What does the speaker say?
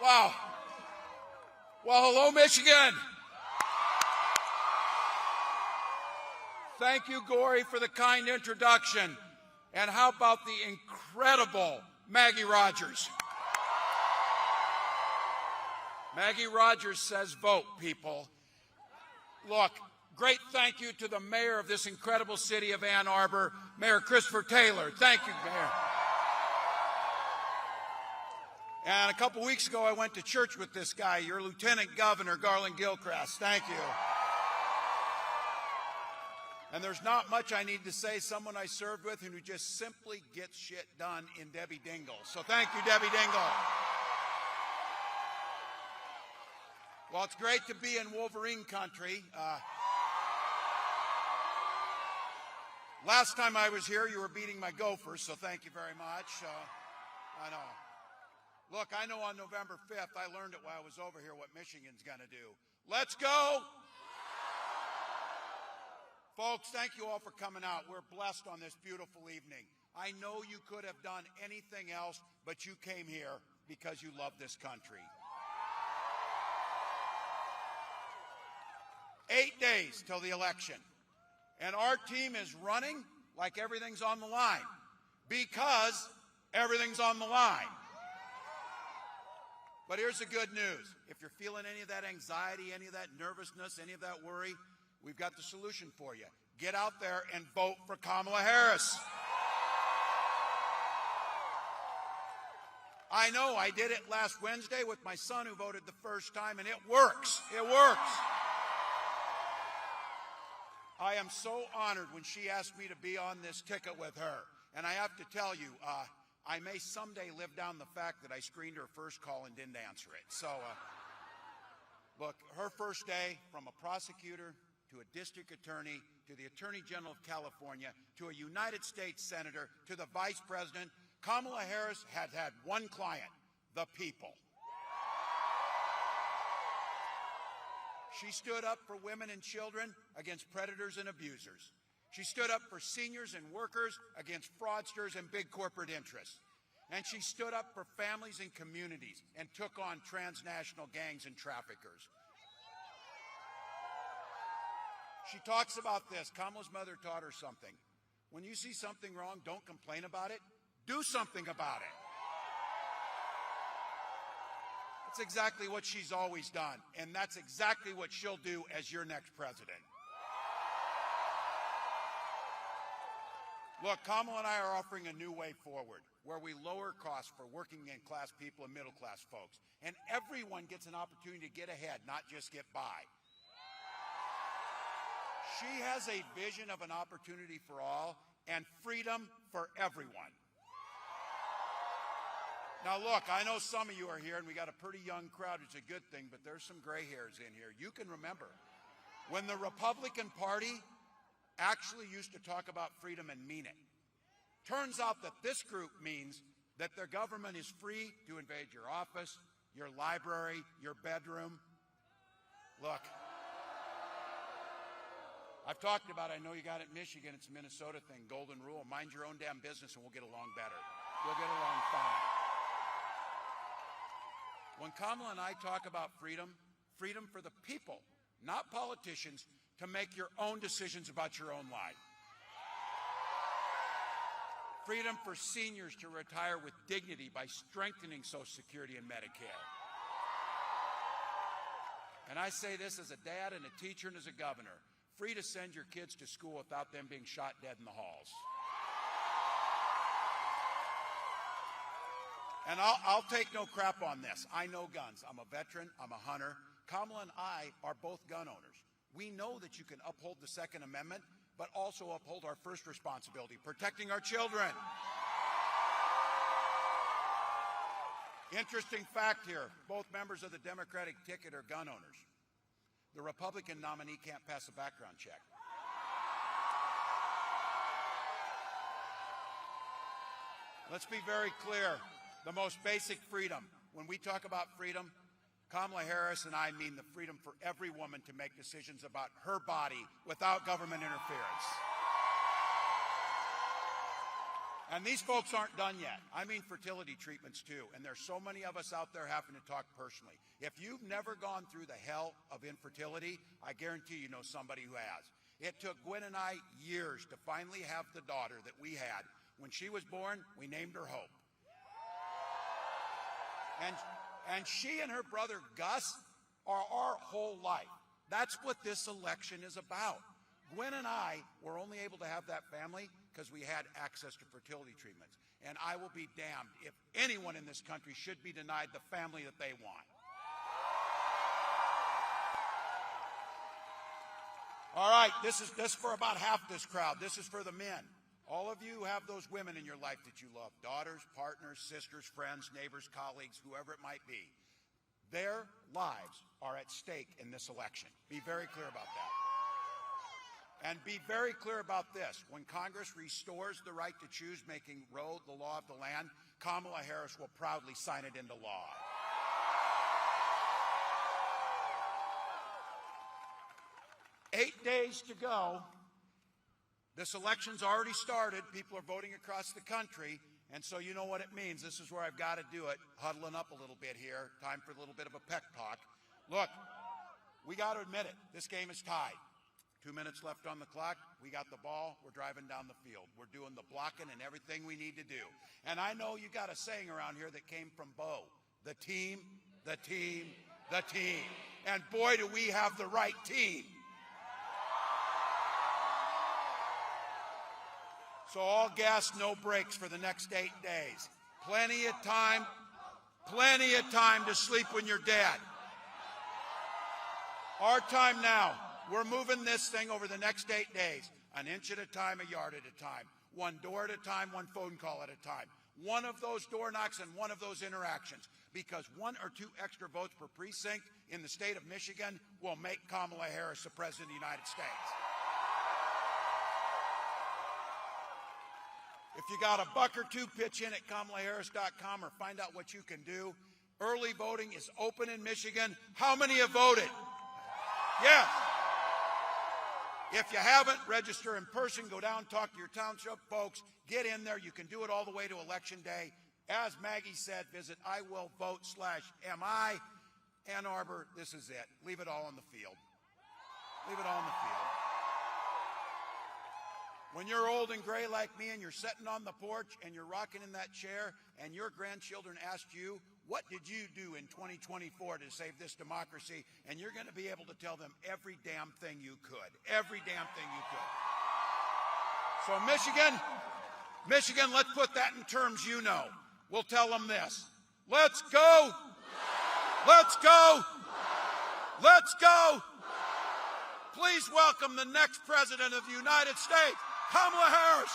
Wow. Well, hello, Michigan. Thank you, Gory, for the kind introduction. And how about the incredible Maggie Rogers? Maggie Rogers says vote, people. Look, great thank you to the mayor of this incredible city of Ann Arbor, Mayor Christopher Taylor. Thank you, Mayor. And a couple weeks ago, I went to church with this guy, your Lieutenant Governor, Garland Gilchrist. Thank you. And there's not much I need to say. Someone I served with who just simply gets shit done in Debbie Dingle. So thank you, Debbie Dingle. Well, it's great to be in Wolverine country. Last time I was here, you were beating my Gophers, so thank you very much. I know. Look, I know on November 5th, I learned it while I was over here what Michigan's going to do. Let's go! Folks, thank you all for coming out. We're blessed on this beautiful evening. I know you could have done anything else, but you came here because you love this country. 8 days till the election. And our team is running like everything's on the line because everything's on the line. But here's the good news. If you're feeling any of that anxiety, any of that nervousness, any of that worry, we've got the solution for you. Get out there and vote for Kamala Harris. I know, I did it last Wednesday with my son who voted the first time, and it works. It works. I am so honored when she asked me to be on this ticket with her. And I have to tell you, I may someday live down the fact that I screened her first call and didn't answer it. So, look, her first day from a prosecutor to a district attorney to the Attorney General of California to a United States Senator to the Vice President, Kamala Harris had had one client, the people. She stood up for women and children against predators and abusers. She stood up for seniors and workers against fraudsters and big corporate interests. And she stood up for families and communities and took on transnational gangs and traffickers. She talks about this. Kamala's mother taught her something. When you see something wrong, don't complain about it. Do something about it. That's exactly what she's always done. And that's exactly what she'll do as your next president. Look, Kamala and I are offering a new way forward where we lower costs for working class people and middle class folks. And everyone gets an opportunity to get ahead, not just get by. She has a vision of an opportunity for all and freedom for everyone. Now look, I know some of you are here and we got a pretty young crowd. It's a good thing, but there's some gray hairs in here. You can remember when the Republican Party actually used to talk about freedom and mean it. Turns out that this group means that their government is free to invade your office, your library, your bedroom. Look, I've talked about it. I know you got it in Michigan. It's a Minnesota thing, golden rule. Mind your own damn business and we'll get along better. We'll get along fine. When Kamala and I talk about freedom, freedom for the people, not politicians, to make your own decisions about your own life. Freedom for seniors to retire with dignity by strengthening Social Security and Medicare. And I say this as a dad and a teacher and as a governor, free to send your kids to school without them being shot dead in the halls. And I'll take no crap on this. I know guns. I'm a veteran. I'm a hunter. Kamala and I are both gun owners. We know that you can uphold the Second Amendment, but also uphold our first responsibility, protecting our children. Interesting fact here, both members of the Democratic ticket are gun owners. The Republican nominee can't pass a background check. Let's be very clear. The most basic freedom. When we talk about freedom, Kamala Harris and I mean the freedom for every woman to make decisions about her body without government interference. And these folks aren't done yet. I mean fertility treatments too. And there's so many of us out there having to talk personally. If you've never gone through the hell of infertility, I guarantee you know somebody who has. It took Gwen and I years to finally have the daughter that we had. When she was born, we named her Hope. And she and her brother Gus are our whole life. That's what this election is about. Gwen and I were only able to have that family because we had access to fertility treatments. And I will be damned if anyone in this country should be denied the family that they want. All right, this is for about half this crowd. This is for the men. All of you have those women in your life that you love. Daughters, partners, sisters, friends, neighbors, colleagues, whoever it might be. Their lives are at stake in this election. Be very clear about that. And be very clear about this. When Congress restores the right to choose, making Roe the law of the land, Kamala Harris will proudly sign it into law. Eight days to go. This election's already started. People are voting across the country. And so you know what it means. This is where I've got to do it. Huddling up a little bit here. Time for a little bit of a peck talk. Look, we got to admit it. This game is tied. 2 minutes left on the clock. We got the ball. We're driving down the field. We're doing the blocking and everything we need to do. And I know you got a saying around here that came from Bo. The team, the team, the team. And boy, do we have the right team. So all gas, no brakes for the next 8 days. Plenty of time to sleep when you're dead. Our time now. We're moving this thing over the next 8 days, an inch at a time, a yard at a time, one door at a time, one phone call at a time, one of those door knocks and one of those interactions, because 1 or 2 extra votes per precinct in the state of Michigan will make Kamala Harris the President of the United States. If you got a buck or two, pitch in at KamalaHarris.com or find out what you can do. Early voting is open in Michigan. How many have voted? Yes. If you haven't, register in person, go down, talk to your township folks, get in there. You can do it all the way to Election Day. As Maggie said, visit iwillvote.mi. Ann Arbor, this is it. Leave it all on the field. Leave it all on the field. When you're old and gray like me and you're sitting on the porch and you're rocking in that chair and your grandchildren asked you, what did you do in 2024 to save this democracy? And you're going to be able to tell them every damn thing you could. Every damn thing you could. So Michigan, let's put that in terms you know. We'll tell them this. Let's go. Let's go. Let's go. Please welcome the next President of the United States, Kamala Harris.